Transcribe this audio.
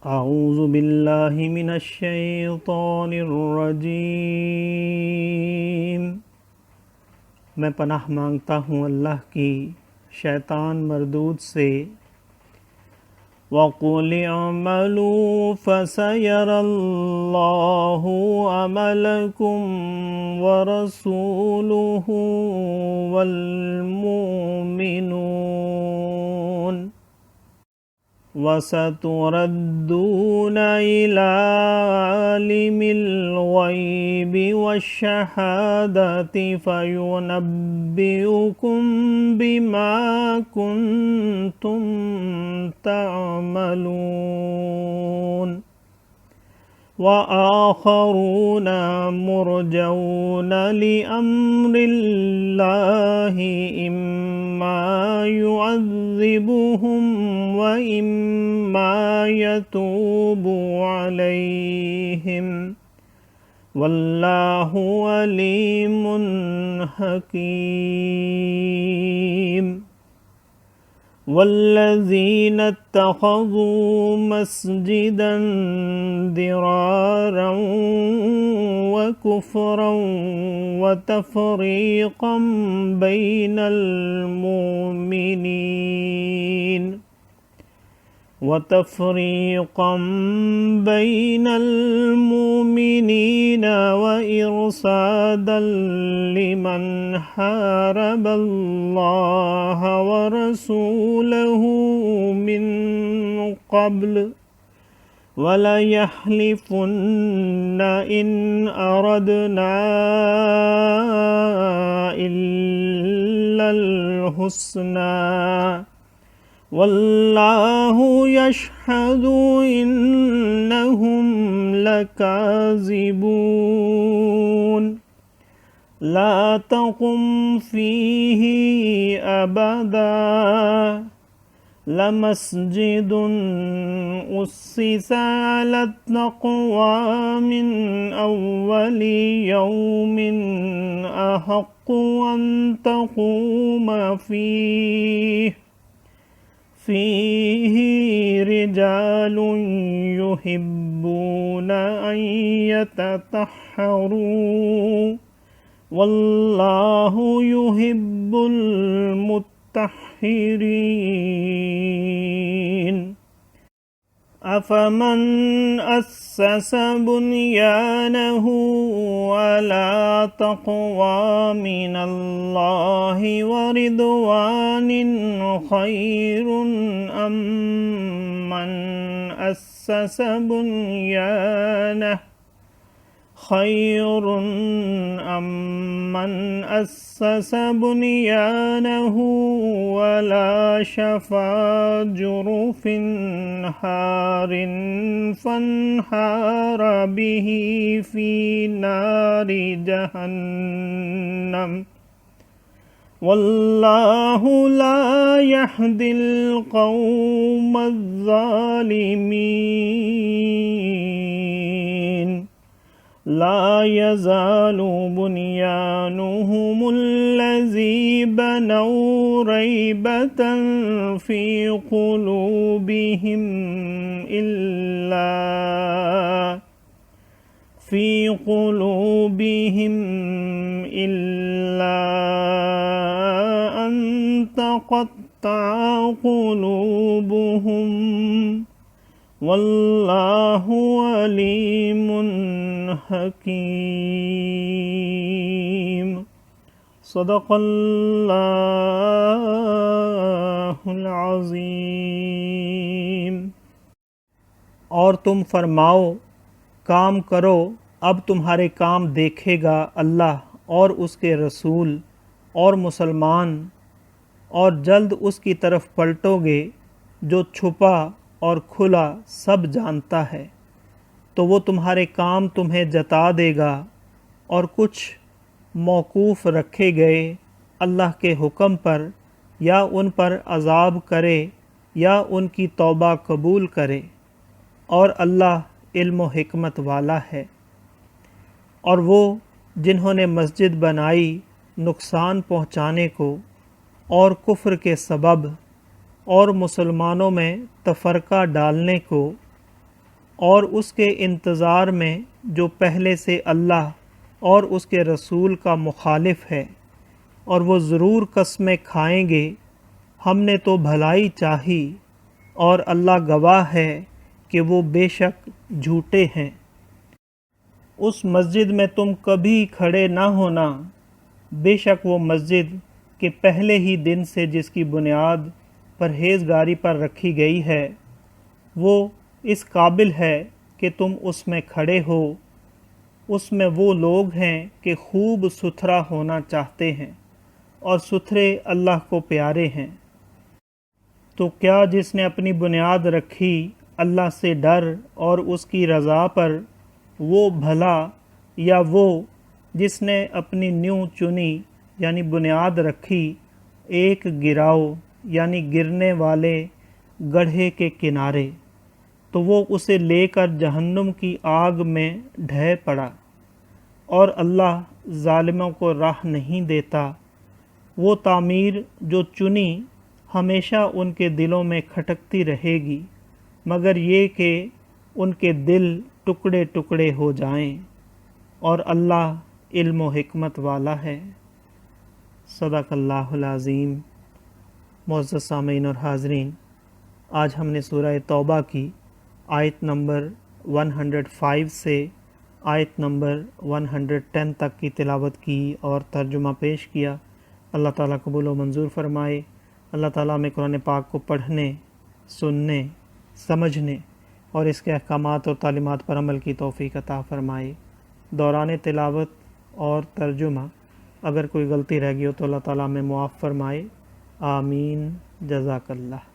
अऊज़ु बिल्लाहि मिनश शैतानिर रजीम। मैं पनाह मांगता हूँ अल्लाह की शैतान मरदूद से। वक़ुल अमलू फसयरल्लाहु अमलकुम व रसूलुहु वल मुमिनून वसतुरद्दून इला आलिमिल गैबि वश्शहादति फयुनब्बिउकुम बिमा कुन्तुम तअमलून व आखरून मुरजऊन लिअम्रिल्लाहि इम्मा युअज़्ज़िबुहुम व इम्मा यतूबु अलैहिम वल्लाहु अलीमुन हकीम। वल्लज़ीन इत्तख़ज़ू मस्जिदन दिरारन व कुफ़रन व तफ़रीक़न बैनल मुमिनीन व इरसादन लिमन हारबल्लाह व रसूलहु मिन क़ब्ल वलयहलिफ़ुन्न इन अरदना इल्लल हुस्ना वल्लाहु यशहदु इन्नहुम लकाज़िबून। ला तक़ुम फ़ीही अबदा लमस्जिदुन उस्सिसा अलत तक़वा मिन अव्वलि यौमिन अहक्कु अन तक़ूम फ़ीही रिजालुन युहिब्बून अन यततह्हरू वल्लाहु युहिब्बुल मुत्तahहिरीन। अफ़मन अस्सस बुनियानहु अला तक़वा मिनल्लाहि व रिदवानिन ख़ैरुन अम्मन अस्सस बुनियानहु खैरुन अम्मन अस्सस बुनियानहु अला शफ़ा जुरुफ़िन हारिन फ़न्हार बिही फ़ी नारि जहन्नम वल्लाहु ला यहदिल क़ौमज़्ज़ालिमीन। ला यज़ालु बुनियानुहुमुल्लज़ी बनौ रैबतन फ़ी क़ुलूबिहिम इल्ला अन तक़त्तअ क़ुलूबुहुम वल्लाहु अलीमुन हकीम। सदक़ल्लाहुल अज़ीम। और तुम फरमाओ, काम करो, अब तुम्हारे काम देखेगा अल्लाह और उसके रसूल और मुसलमान, और जल्द उसकी तरफ पलटोगे जो छुपा और खुला सब जानता है। तो वो तुम्हारे काम तुम्हें जता देगा, और कुछ मौकूफ़ रखे गए अल्लाह के हुक्म पर, या उन पर अज़ाब करे या उनकी तौबा कबूल करे, और अल्लाह इल्म व हिकमत वाला है। और वो जिन्होंने मस्जिद बनाई नुकसान पहुँचाने को और कुफ्र के सबब और मुसलमानों में तफ़रक़ा डालने को, اور اس کے انتظار میں جو پہلے سے اللہ اور اس کے رسول کا مخالف ہے، اور وہ ضرور قسمیں کھائیں گے ہم نے تو بھلائی چاہی، اور اللہ گواہ ہے کہ وہ بے شک جھوٹے ہیں۔ اس مسجد میں تم کبھی کھڑے نہ ہونا، بے شک وہ مسجد کہ پہلے ہی دن سے جس کی بنیاد پرہیزگاری پر رکھی گئی ہے، وہ اس قابل ہے کہ تم اس میں کھڑے ہو۔ اس میں وہ لوگ ہیں کہ خوب ستھرا ہونا چاہتے ہیں، اور ستھرے اللہ کو پیارے ہیں۔ تو کیا جس نے اپنی بنیاد رکھی اللہ سے ڈر اور اس کی رضا پر، وہ بھلا، یا وہ جس نے اپنی نیو چنی یعنی بنیاد رکھی ایک گراؤ یعنی گرنے والے گڑھے کے کنارے، تو وہ اسے لے کر جہنم کی آگ میں ڈھہ پڑا، اور اللہ ظالموں کو راہ نہیں دیتا۔ وہ تعمیر جو چنی ہمیشہ ان کے دلوں میں کھٹکتی رہے گی، مگر یہ کہ ان کے دل ٹکڑے ٹکڑے ہو جائیں، اور اللہ علم و حکمت والا ہے۔ صدق اللہ العظیم۔ معزز سامعین اور حاضرین، آج ہم نے سورہ توبہ کی آیت نمبر 105 سے آیت نمبر 110 تک کی تلاوت کی اور ترجمہ پیش کیا۔ اللہ تعالیٰ قبول و منظور فرمائے۔ اللہ تعالیٰ میں قرآن پاک کو پڑھنے، سننے، سمجھنے اور اس کے احکامات اور تعلیمات پر عمل کی توفیق عطا فرمائے۔ دوران تلاوت اور ترجمہ اگر کوئی غلطی رہ گئی ہو تو اللہ تعالیٰ میں معاف فرمائے۔ آمین۔ جزاک اللہ۔